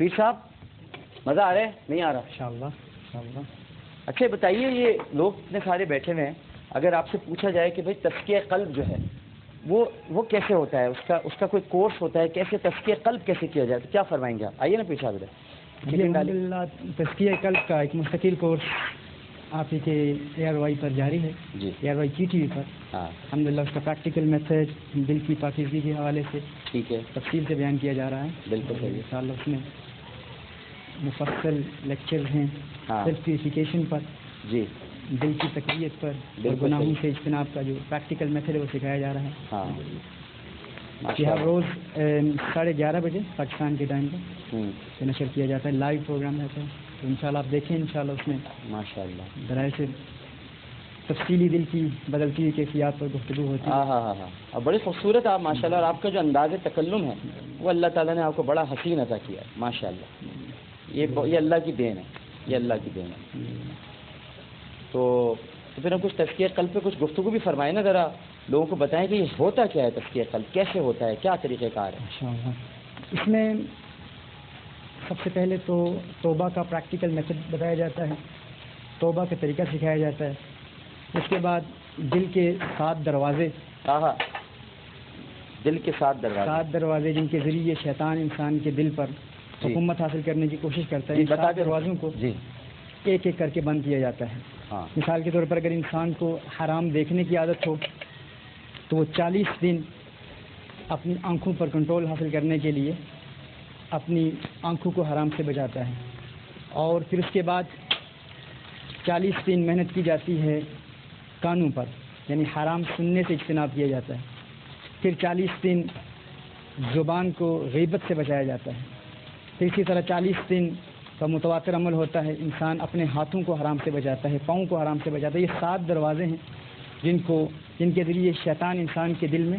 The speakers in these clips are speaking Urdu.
پیر صاحب مزہ آ رہا ہے نہیں آ رہا؟ انشاءاللہ. اچھا بتائیے، یہ لوگ اتنے سارے بیٹھے ہوئے ہیں، اگر آپ سے پوچھا جائے کہ بھائی تزکیہ قلب جو ہے وہ کیسے ہوتا ہے، اس کا کوئی کورس ہوتا ہے، کیسے تزکیہ قلب کیسے کیا جائے، تو کیا فرمائیں گے آپ؟ آئیے نا پیر صاحب ادھر. جی الحمدللہ تزکیہ قلب کا ایک مستقل کورس آپ ہی کے ARY پر جاری ہے. جی ARY TV پر. ہاں الحمدللہ اس کا پریکٹیکل میتھڈ دل کی پاکیزگی کے حوالے سے ٹھیک ہے، تفصیل سے بیان کیا جا رہا ہے. بالکل صحیح ہے. انشاءاللہ اس میں مفصل لیکچرز ہیں ہاں سیلف پیوریفیکیشن پر، جی دل کی تقویت پر، اور گناہوں سے اجتناب کا جو پریکٹیکل میتھڈ ہے وہ سکھایا جا رہا ہے. ہاں یہ روز 11:30 بجے پاکستان کے ٹائم پر یہ نشر کیا جاتا ہے، لائیو پروگرام رہتا ہے. تو انشاءاللہ آپ دیکھیں، انشاءاللہ اس میں ماشاء اللہ ذرائع سے تفصیلی دل کی بدلتی ہوئی کیفیات پر گفتگو ہوتی ہے. ہاں اور بڑی خوبصورت آپ ماشاء اللہ، اور آپ کا جو انداز تکلم ہے وہ اللہ تعالیٰ نے آپ کو بڑا حسین عطا کیا ہے ماشاء اللہ. یہ اللہ کی دین ہے، یہ اللہ کی دین ہے. تو پھر ہم کچھ تزکیہ قلب پہ کچھ گفتگو بھی فرمائیں نا، ذرا لوگوں کو بتائیں کہ یہ ہوتا کیا ہے تزکیہ قلب، کیسے ہوتا ہے، کیا طریقہ کار ہے. انشاءاللہ اس میں سب سے پہلے تو توبہ کا پریکٹیکل میتھڈ بتایا جاتا ہے، توبہ کا طریقہ سکھایا جاتا ہے. اس کے بعد دل کے 7 دروازے، دل کے 7 دروازے جن کے ذریعے شیطان انسان کے دل پر حکومت حاصل کرنے کی کوشش کرتا ہے. ان 7 دروازوں کو ایک ایک کر کے بند کیا جاتا ہے. مثال کے طور پر اگر انسان کو حرام دیکھنے کی عادت ہو تو وہ 40 دن اپنی آنکھوں پر کنٹرول حاصل کرنے کے لیے اپنی آنکھوں کو حرام سے بچاتا ہے. اور پھر اس کے بعد 40 دن محنت کی جاتی ہے کانوں پر، یعنی حرام سننے سے اجتناب کیا جاتا ہے. پھر 40 دن زبان کو غیبت سے بچایا جاتا ہے. پھر اسی طرح 40 دن کا متواتر عمل ہوتا ہے، انسان اپنے ہاتھوں کو حرام سے بچاتا ہے، پاؤں کو حرام سے بچاتا ہے. یہ 7 دروازے ہیں جن کے ذریعے شیطان انسان کے دل میں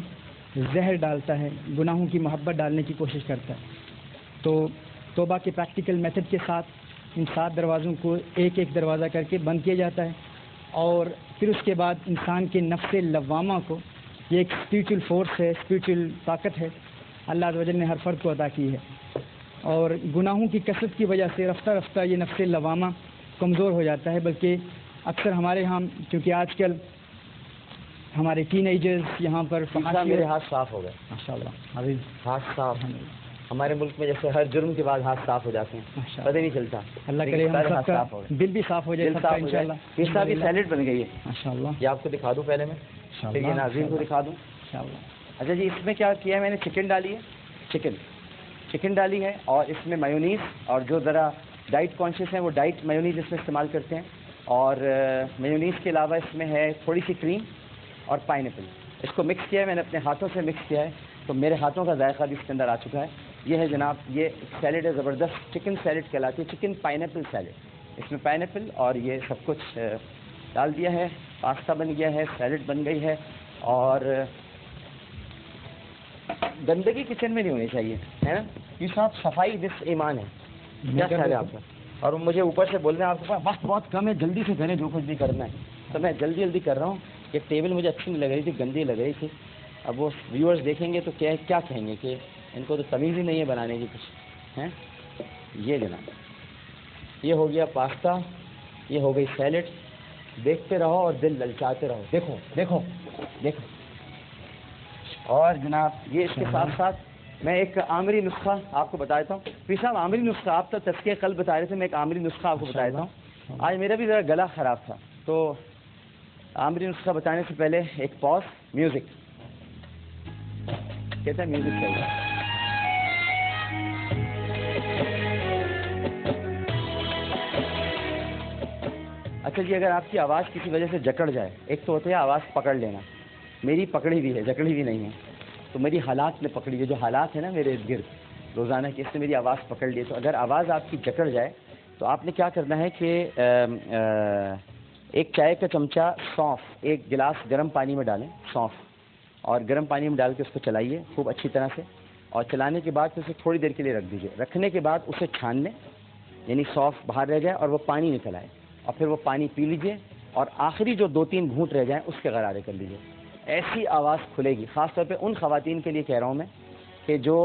زہر ڈالتا ہے، گناہوں کی محبت ڈالنے کی کوشش کرتا ہے. تو توبہ کے پریکٹیکل میتھڈ کے ساتھ ان 7 دروازوں کو ایک ایک دروازہ کر کے بند کیا جاتا ہے. اور پھر اس کے بعد انسان کے نفس لوامہ کو، یہ ایک اسپریچول فورس ہے، اسپریچول طاقت ہے، اللہ عز و جل نے ہر فرد کو عطا کی ہے. اور گناہوں کی کثرت کی وجہ سے رفتہ رفتہ یہ نفس لوامہ کمزور ہو جاتا ہے. بلکہ اکثر ہمارے ہاں کیونکہ آج کل ہمارے ٹین ایجرز یہاں پر میرے ہاتھ صاف ہو گئے ماشاء اللہ. ابھی ہاتھ صاف، ہمارے ملک میں جیسے ہر جرم کے بعد ہاتھ صاف ہو جاتے ہیں، پتہ نہیں چلتا. اللہ کرے ہم سب کا دل بھی صاف ہو جائے انشاءاللہ. اس طرح کی سیلیڈ بن گئی ہے ماشاءاللہ. یہ آپ کو دکھا دوں پہلے میں، پھر یہ ناظرین کو دکھا دوں. اچھا جی، اس میں کیا کیا ہے میں نے؟ چکن ڈالی ہے، چکن ڈالی ہے، اور اس میں میونیز، اور جو ذرا ڈائٹ کانشیس ہیں وہ ڈائٹ میونیز اس میں استعمال کرتے ہیں. اور میونیز کے علاوہ اس میں ہے تھوڑی سی کریم اور پائن ایپل. اس کو مکس کیا ہے میں نے، اپنے ہاتھوں سے مکس کیا ہے، تو میرے ہاتھوں کا ذائقہ بھی اس کے اندر آ چکا ہے. یہ ہے جناب، یہ سیلیڈ ہے، زبردست چکن سیلیڈ کہلاتی ہے، چکن پائن ایپل سیلیڈ. اس میں پائن ایپل اور یہ سب کچھ ڈال دیا ہے، پاستا بن گیا ہے، سیلیڈ بن گئی ہے. اور گندگی کچن میں نہیں ہونی چاہیے، ہے نا یہ صاحب؟ صفائی جس ایمان ہے. کیا خیال ہے آپ کا؟ اور مجھے اوپر سے بول رہے ہیں آپ کے پاس وقت بہت کم ہے، جلدی سے کریں جو کچھ بھی کرنا ہے. تو میں جلدی کر رہا ہوں. یہ ٹیبل مجھے اچھی نہیں لگ رہی تھی، گندی لگ رہی تھی. اب وہ ویورز دیکھیں گے تو کیا کہیں گے کہ ان کو تو تمیز ہی نہیں ہے بنانے کی کچھ ہیں. یہ جناب، یہ ہو گیا پاستا، یہ ہو گئی سیلیڈ. دیکھتے رہو اور دل للچاتے رہو. دیکھو دیکھو دیکھو. اور جناب یہ اس کے ساتھ ساتھ میں ایک عامری نسخہ آپ کو بتا دیتا ہوں. پھر صاحب عامری نسخہ، آپ تو تزکیہ قلب بتا رہے تھے، میں ایک عامری نسخہ آپ کو بتا دیتا ہوں. آج میرا بھی ذرا گلا خراب تھا، تو عامری نسخہ بتانے سے پہلے ایک پاز. میوزک کہتا ہے، میوزک چاہیے. اچھا جی، اگر آپ کی آواز کسی وجہ سے جکڑ جائے، ایک تو ہوتا ہے آواز پکڑ لینا، میری پکڑی بھی ہے، جکڑی بھی نہیں ہے. تو میری حالات نے پکڑی ہے، جو حالات ہیں نا میرے ارد گرد روزانہ کی، اس نے میری آواز پکڑ لی. تو اگر آواز آپ کی جکڑ جائے تو آپ نے کیا کرنا ہے کہ ایک چائے کا چمچہ سونف ایک گلاس گرم پانی میں ڈالیں، سونف، اور گرم پانی میں ڈال کے اس کو چلائیے خوب اچھی طرح سے. اور چلانے کے بعد اسے تھوڑی دیر کے لیے رکھ دیجیے. رکھنے کے بعد اسے چھان لیں، یعنی سونف باہر رہ جائے اور وہ پانی نکل آئے. اور پھر وہ پانی پی لیجیے، اور آخری جو 2-3 گھونٹ رہ جائیں اس کے غرارے کر لیجیے. ایسی آواز کھلے گی. خاص طور پہ ان خواتین کے لیے کہہ رہا ہوں میں کہ جو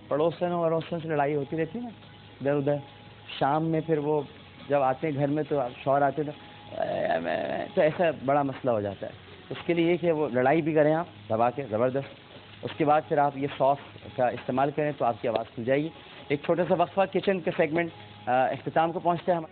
پڑوسنوں وڑوسنوں سے لڑائی ہوتی رہتی ہے نا ادھر ادھر. شام میں پھر وہ جب آتے ہیں گھر میں تو شوہر آتے تو ایسا بڑا مسئلہ ہو جاتا ہے. اس کے لیے یہ کہ وہ لڑائی بھی کریں آپ دبا کے زبردست, اس کے بعد پھر آپ یہ ساس کا استعمال کریں تو آپ کی آواز کھل جائے گی. ایک چھوٹا سا وقفہ کچن کے سیگمنٹ اختتام کو پہنچتے ہیں ہم.